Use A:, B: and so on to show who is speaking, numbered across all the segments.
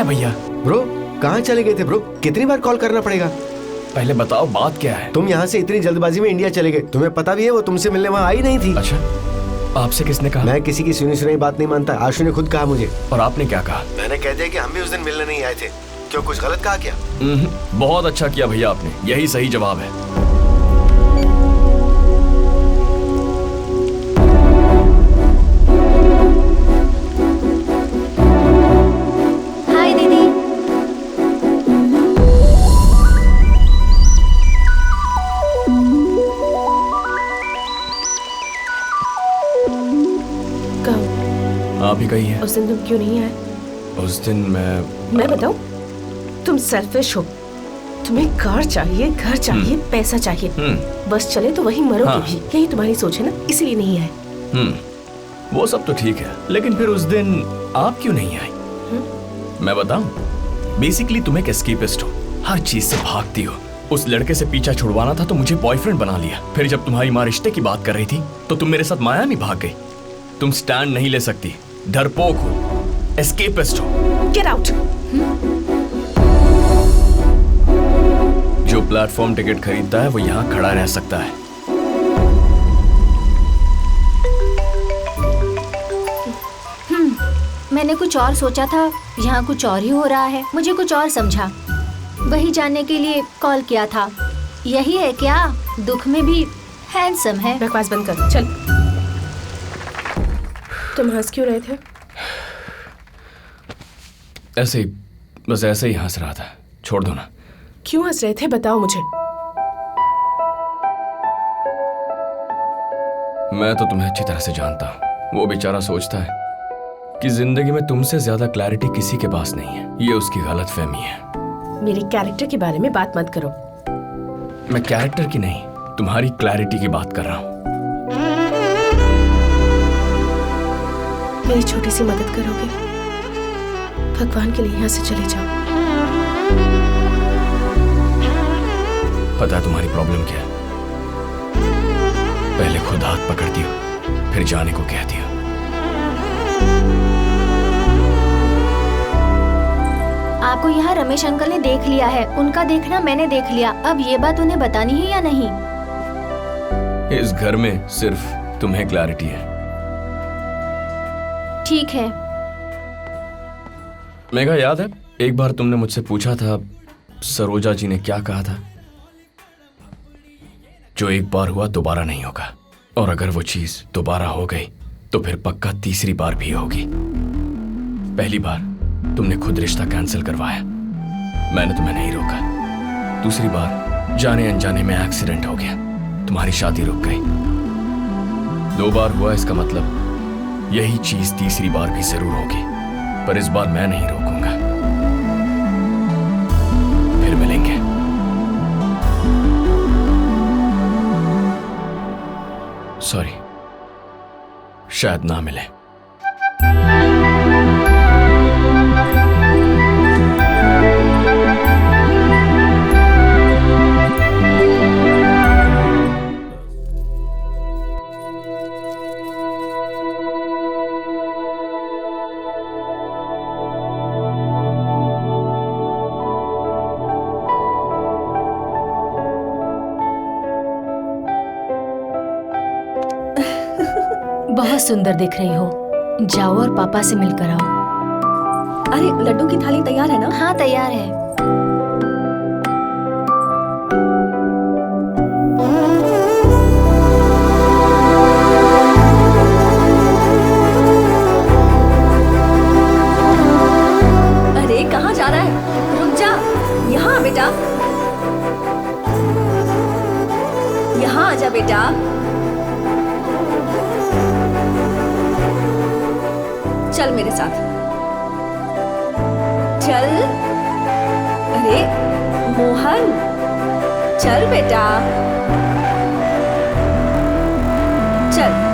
A: भैया।
B: ब्रो कहाँ चले गए थे ब्रो? कितनी बार कॉल करना पड़ेगा?
A: पहले बताओ बात क्या है?
B: तुम यहाँ से इतनी जल्दबाजी में इंडिया चले गए, तुम्हें पता भी है वो तुमसे मिलने वहाँ आई नहीं थी।
A: अच्छा, आपसे किसने कहा?
B: मैं किसी की सुनी सुनाई बात नहीं मानता, आशु ने खुद कहा मुझे।
A: और आपने क्या कहा?
B: मैंने कह दिया कि हम भी उस दिन मिलने नहीं आए थे। क्यों, कुछ गलत कहा क्या?
A: बहुत अच्छा किया भैया आपने, यही सही जवाब है।
C: हाय दीदी।
D: कब?
A: आप ही कही है।
D: उस दिन तुम क्यों नहीं आए?
A: उस दिन
D: मैं बताऊं? तुम सेल्फिश हो। तुम्हें कार चाहिए, घर चाहिए, पैसा चाहिए, बस चले तो वही मरोगे
A: हाँ।
D: भी। यही तुम्हारी सोच है ना, इसलिए नहीं आए।
A: वो सब तो ठीक है, लेकिन फिर उस दिन आप क्यों नहीं आई? मैं बताऊं, बेसिकली तुम एक एस्केपिस्ट हो, हर चीज से भागती हो। उस लड़के से पीछा छुड़वाना था तो मुझे बॉयफ्रेंड बना लिया। फिर जब तुम्हारी माँ रिश्ते की बात कर रही थी तो तुम मेरे साथ मायामी भाग गई। तुम स्टैंड नहीं ले सकती, डरपोक हो, एस्केपिस्ट हो।
D: Get out.
A: जो प्लेटफॉर्म टिकट खरीदता है वो यहाँ खड़ा रह सकता है।
C: मैंने कुछ और सोचा था, यहाँ कुछ और ही हो रहा है। मुझे कुछ और समझा, वही जानने के लिए कॉल किया था। यही है क्या? दुख में भी हैंडसम है।
D: बकवास बंद कर, चल। तुम हंस क्यों रहे थे?
A: ऐसे ही, बस ऐसे ही हंस रहा था। छोड़ दो ना।
D: क्यों हंस रहे थे, बताओ मुझे।
A: मैं तो तुम्हें अच्छी तरह से जानता हूँ। वो बेचारा सोचता है कि जिंदगी में तुमसे ज्यादा क्लैरिटी किसी के पास नहीं है। ये उसकी गलतफहमी है।
D: मेरे कैरेक्टर के बारे में बात मत करो।
A: मैं कैरेक्टर की नहीं, तुम्हारी क्लैरिटी की बात कर रहा हूँ।
D: मेरी छोटी सी मदद करोगे? भगवान के लिए यहाँ से चले जाओ।
A: पता है तुम्हारी प्रॉब्लम क्या है? पहले खुद हाथ पकड़ती हो, फिर जाने को कहती हो।
C: आपको यहाँ रमेश अंकल ने देख लिया है, उनका देखना मैंने देख लिया। अब ये बात उन्हें बतानी है या नहीं?
A: इस घर में सिर्फ तुम्हें क्लैरिटी है।
C: ठीक है।
A: मेघा, याद है एक बार तुमने मुझसे पूछा था सरोजा जी ने क्या कहा था? जो एक बार हुआ दोबारा नहीं होगा, और अगर वो चीज दोबारा हो गई तो फिर पक्का तीसरी बार भी होगी। पहली बार तुमने खुद रिश्ता कैंसिल करवाया, मैंने तुम्हें नहीं रोका। दूसरी बार जाने अनजाने में एक्सीडेंट हो गया, तुम्हारी शादी रुक गई। 2 बार हुआ, इसका मतलब यही चीज तीसरी बार भी जरूर होगी। पर इस बार मैं नहीं रोकूंगा। फिर मिलेंगे। सॉरी, शायद ना मिले।
C: बहुत सुंदर दिख रही हो। जाओ और पापा से मिलकर आओ।
D: अरे लड्डू की थाली तैयार है ना?
C: हाँ तैयार है।
D: अरे कहाँ जा रहा है? रुक जा, यहाँ आ बेटा, यहाँ आ जा बेटा। चल मेरे साथ, चल। अरे मोहन, चल बेटा, चल।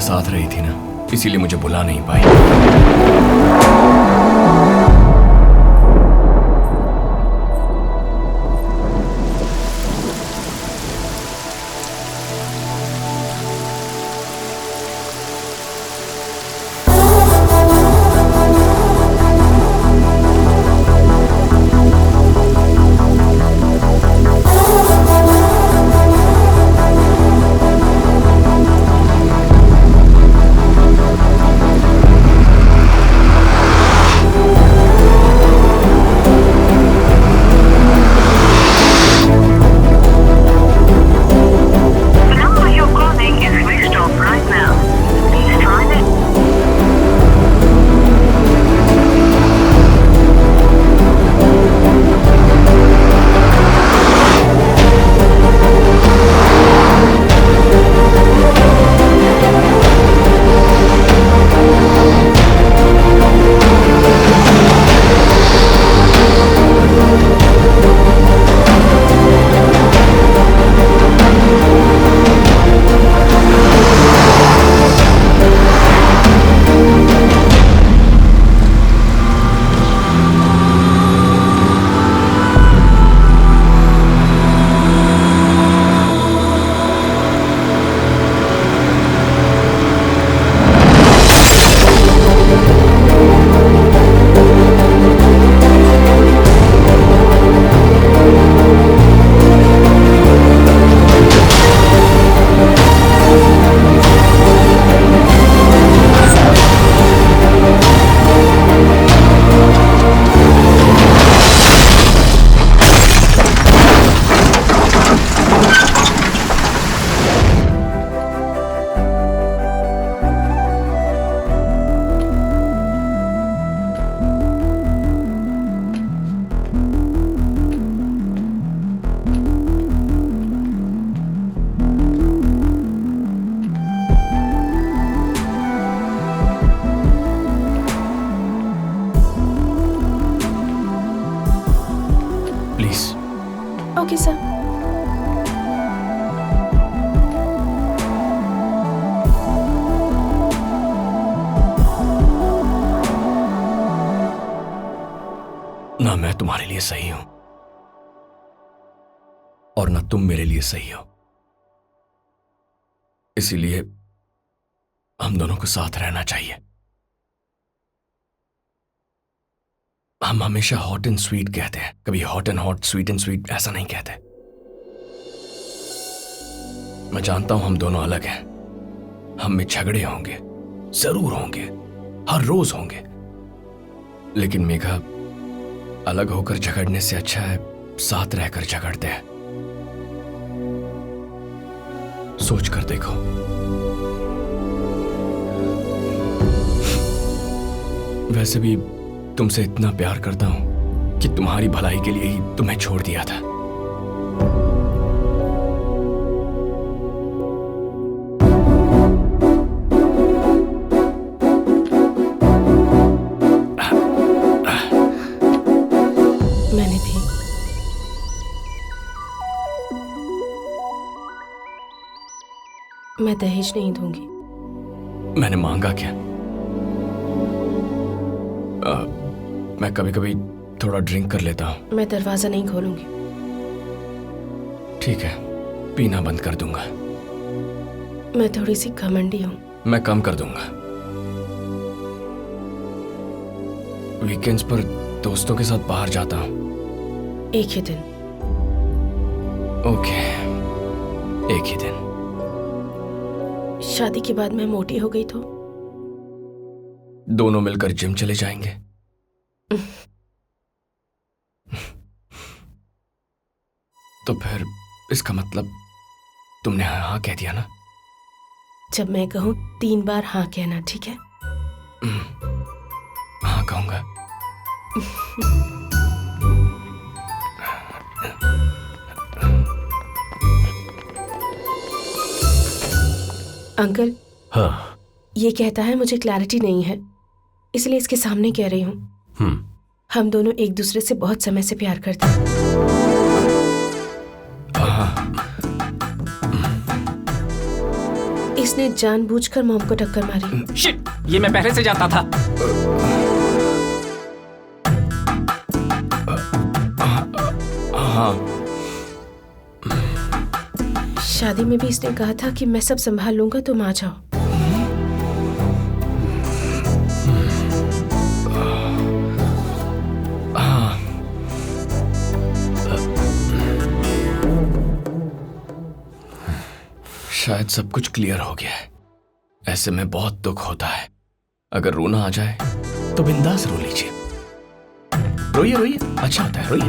A: मेरे साथ रही थी ना, इसीलिए मुझे बुला नहीं पाई। प्लीज।
D: Okay sir.
A: ना मैं तुम्हारे लिए सही हूं और ना तुम मेरे लिए सही हो, इसीलिए हम दोनों को साथ रहना चाहिए। हम हमेशा हॉट एंड स्वीट कहते हैं, कभी hot and hot, sweet and sweet ऐसा नहीं कहते। मैं जानता हूं हम दोनों अलग हैं, हम में झगड़े होंगे, जरूर होंगे, हर रोज होंगे, लेकिन मेघा अलग होकर झगड़ने से अच्छा है साथ रहकर झगड़ते हैं। सोच कर देखो। वैसे भी तुमसे इतना प्यार करता हूं कि तुम्हारी भलाई के लिए ही तुम्हें छोड़ दिया था।
D: मैंने भी। मैं दहेज नहीं दूंगी।
A: मैंने मांगा क्या? मैं कभी कभी थोड़ा ड्रिंक कर लेता हूं।
D: मैं दरवाजा नहीं खोलूंगी।
A: ठीक है, पीना बंद कर दूंगा।
D: मैं थोड़ी सी घमंडी हूं।
A: मैं कम कर दूंगा। वीकेंड्स पर दोस्तों के साथ बाहर जाता हूं।
D: एक ही दिन।
A: ओके, एक ही दिन।
D: शादी के बाद मैं मोटी हो गई तो
A: दोनों मिलकर जिम चले जाएंगे। तो फिर इसका मतलब तुमने हाँ कह दिया ना?
D: जब मैं कहूं 3 बार हाँ कहना, ठीक है?
A: हाँ कहूंगा।
D: अंकल।
B: हाँ।
D: ये कहता है मुझे क्लैरिटी नहीं है, इसलिए इसके सामने कह रही हूँ। हम दोनों एक दूसरे से बहुत समय से प्यार करते हैं। इसने जानबूझकर मॉम को टक्कर मारी।
E: शिट, ये मैं पहले से जानता था।
A: हाँ,
D: शादी में भी इसने कहा था कि मैं सब संभाल लूंगा, तुम आ जाओ।
A: शायद सब कुछ क्लियर हो गया है। ऐसे में बहुत दुख होता है। अगर रोना आ जाए तो बिंदास रो लीजिए। रोइए रोइए, अच्छा होता है, रोइए।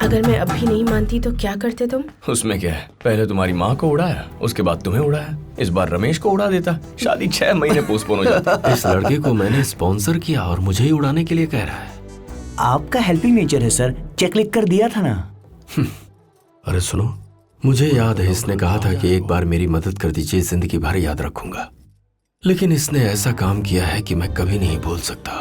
D: अगर मैं अभी नहीं मानती तो क्या करते तुम?
A: उसमें क्या है, पहले तुम्हारी माँ को उड़ाया, उसके बाद तुम्हें उड़ाया, इस बार रमेश को उड़ा देता, शादी 6 महीने पोस्टपोन हो जाती।
F: इस लड़के को मैंने स्पॉन्सर किया और मुझे ही उड़ाने के लिए कह रहा है।
G: आपका हेल्पिंग नेचर है सर, चेक लिख कर दिया था ना।
F: अरे सुनो, मुझे याद है इसने कहा था कि एक बार मेरी मदद कर दीजिए, जिंदगी भर याद रखूंगा। लेकिन इसने ऐसा काम किया है कि मैं कभी नहीं भूल सकता।